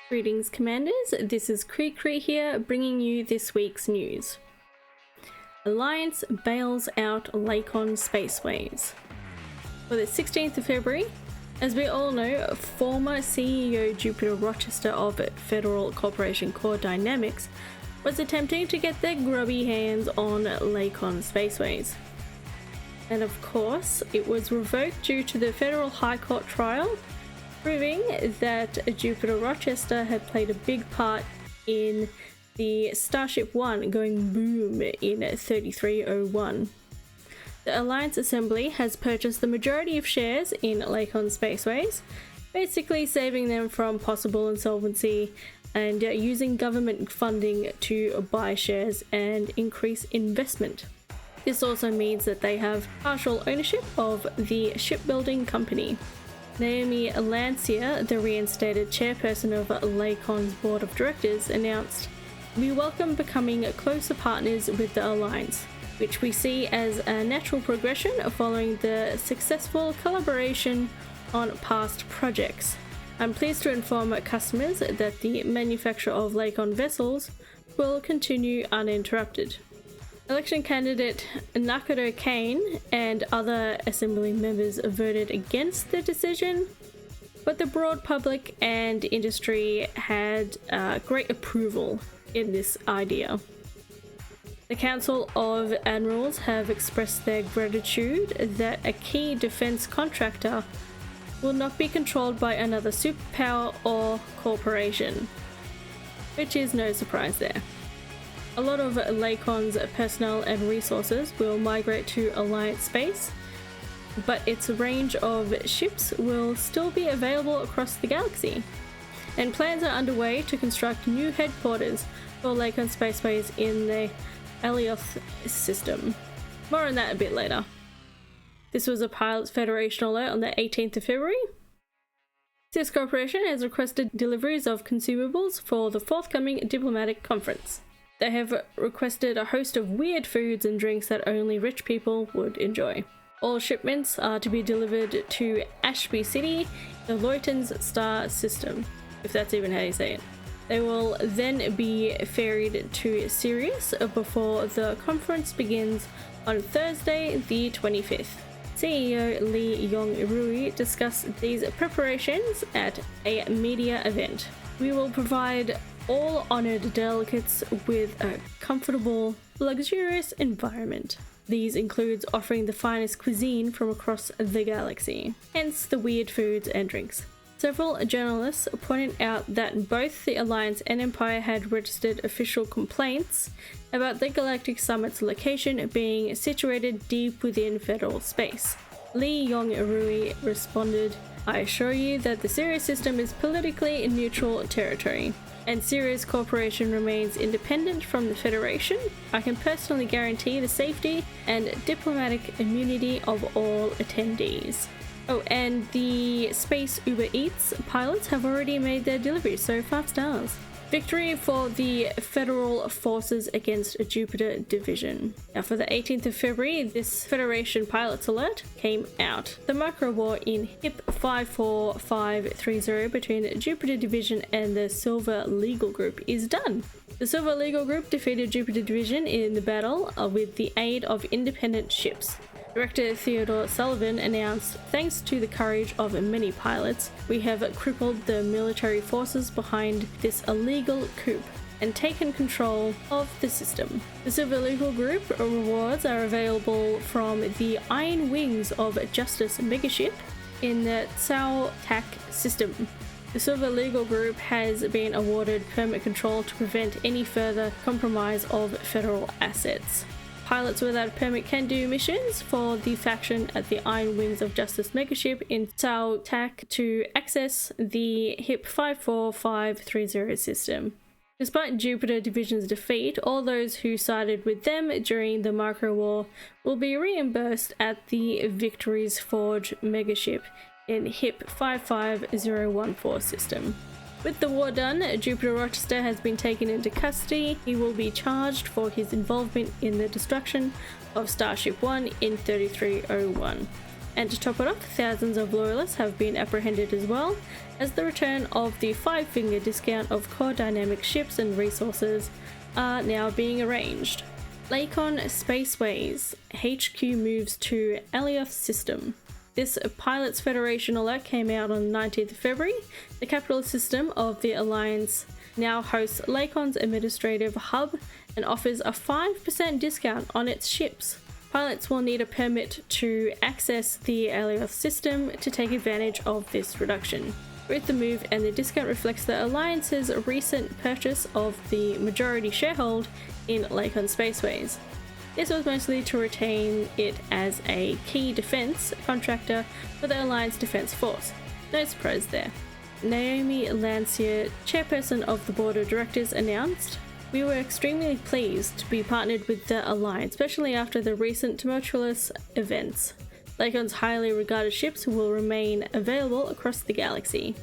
Greetings, Commanders. This is KreeKree here, bringing you this week's news. Alliance bails out 𝗕𝗂𝗨 Spaceways. For the 16th of February, as we all know, former CEO Jupiter Rochester of Federal Corporation Core Dynamics was attempting to get their grubby hands on 𝗕𝗂𝗨 Spaceways. And of course, it was revoked due to the Federal High Court trial, proving that Jupiter Rochester had played a big part in the Starship 1 going boom in 3301. The Alliance Assembly has purchased the majority of shares in 𝗕𝗂𝗨 Spaceways, basically saving them from possible insolvency and using government funding to buy shares and increase investment. This also means that they have partial ownership of the shipbuilding company. Naomi Lancia, the reinstated chairperson of 𝗕𝗂𝗨's board of directors, announced, "We welcome becoming closer partners with the Alliance, which we see as a natural progression following the successful collaboration on past projects. I'm pleased to inform customers that the manufacture of 𝗕𝗂𝗨 vessels will continue uninterrupted." Election candidate Nakado Kane and other assembly members voted against the decision, but the broad public and industry had great approval in this idea. The Council of Admirals have expressed their gratitude that a key defense contractor will not be controlled by another superpower or corporation, which is no surprise there. A lot of 𝗕𝗂𝗨's personnel and resources will migrate to Alliance space, but its range of ships will still be available across the galaxy, and plans are underway to construct new headquarters for 𝗕𝗂𝗨 Spaceways in the 𝗕𝗤𝗡 system. More on that a bit later. This was a Pilots Federation alert on the 18th of February. This corporation has requested deliveries of consumables for the forthcoming diplomatic conference. They have requested a host of weird foods and drinks that only rich people would enjoy. All shipments are to be delivered to Ashby City, the 𝗕𝗏𝗏𝗏𝗏 star system, if that's even how you say it. They will then be ferried to Sirius before the conference begins on Thursday the 25th. CEO 𝗕𝗓𝗓𝗓𝗓 discussed these preparations at a media event. "We will provide all honored delegates with a comfortable, luxurious environment. These includes offering the finest cuisine from across the galaxy, hence the weird foods and drinks." Several journalists pointed out that both the Alliance and Empire had registered official complaints about the Galactic Summit's location being situated deep within federal space. 𝗕𝗓𝗓𝗓𝗓 responded, "I assure you that the Sirius system is politically neutral territory, and Sirius Corporation remains independent from the Federation. I can personally guarantee the safety and diplomatic immunity of all attendees." Oh, and the Space Uber Eats pilots have already made their deliveries, so 5 stars. Victory for the Federal Forces against Jupiter Division. Now, for the 18th of February, this Federation Pilots Alert came out. The micro war in HIP 54530 between Jupiter Division and the Silver Legal Group is done. The Silver Legal Group defeated Jupiter Division in the battle with the aid of independent ships. Director Theodore Sullivan announced, "Thanks to the courage of many pilots, we have crippled the military forces behind this illegal coup and taken control of the system." The Silver Legal Group rewards are available from the Iron Wings of Justice megaship in the 𝗖𝗢𝗡𝗃 system. The Silver Legal Group has been awarded permit control to prevent any further compromise of federal assets. Pilots without a permit can do missions for the faction at the Iron Wings of Justice megaship in 𝗖𝗢𝗃 to access the HIP 54530 system. Despite Jupiter Division's defeat, all those who sided with them during the micro war will be reimbursed at the Victory's Forge megaship in HIP 55014 system. With the war done, Jupiter Rochester has been taken into custody. He will be charged for his involvement in the destruction of Starship 1 in 3301. And to top it off, thousands of loyalists have been apprehended as well, as the return of the 5-finger discount of core dynamic ships and resources are now being arranged. 𝗕𝗂𝗨𝗜𝗣𝗠𝗘𝗏 Spaceways HQ moves to 𝗕𝗢𝗡 system. This Pilots Federation alert came out on 19th February. The capital system of the Alliance now hosts 𝗕𝗂𝗨𝗏𝗡's administrative hub and offers a 5% discount on its ships. Pilots will need a permit to access the 𝗕𝗢𝗡 system to take advantage of this reduction. Both the move and the discount reflects the Alliance's recent purchase of the majority sharehold in 𝗕𝗂𝗨𝗏 Spaceways. This was mostly to retain it as a key defense contractor for the Alliance Defense Force. No surprise there. 𝗕𝗓𝗓𝗓𝗔𝗬, chairperson of the board of directors, announced, "We were extremely pleased to be partnered with the Alliance, especially after the recent tumultuous events. 𝗕𝗂𝗨𝗏's highly regarded ships will remain available across the galaxy."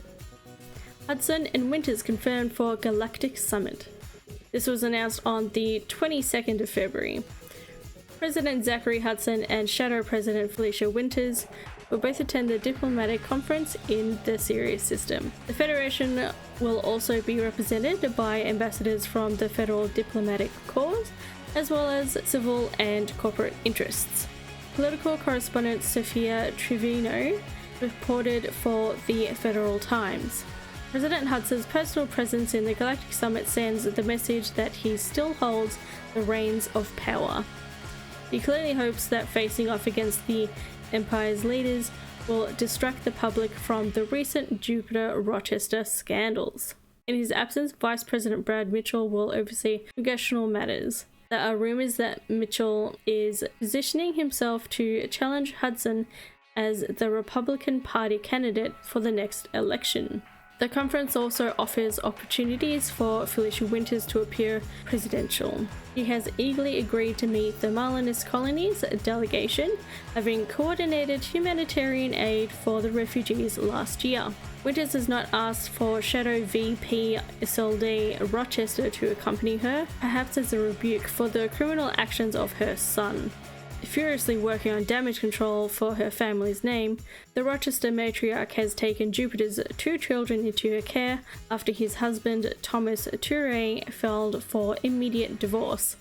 Hudson and Winters confirmed for Galactic Summit. This was announced on the 22nd of February. President Zachary Hudson and Shadow President Felicia Winters will both attend the diplomatic conference in the Sirius system. The Federation will also be represented by ambassadors from the Federal Diplomatic Corps, as well as civil and corporate interests. Political correspondent Sophia Trevino reported for the Federal Times. President Hudson's personal presence in the Galactic Summit sends the message that he still holds the reins of power. He clearly hopes that facing off against the Empire's leaders will distract the public from the recent Jupiter-Rochester scandals. In his absence, Vice President Brad Mitchell will oversee congressional matters. There are rumors that Mitchell is positioning himself to challenge Hudson as the Republican Party candidate for the next election. The conference also offers opportunities for Felicia Winters to appear presidential. She has eagerly agreed to meet the Marlinus Colony's delegation, having coordinated humanitarian aid for the refugees last year. Winters has not asked for Shadow VP Isolde Rochester to accompany her, perhaps as a rebuke for the criminal actions of her son. Furiously working on damage control for her family's name, the Rochester matriarch has taken Jupiter's 2 children into her care after his husband Thomas Toure filed for immediate divorce.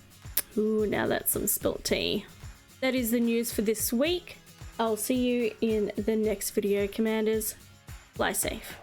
Ooh, now that's some spilt tea. That is the news for this week. I'll see you in the next video, Commanders. Fly safe.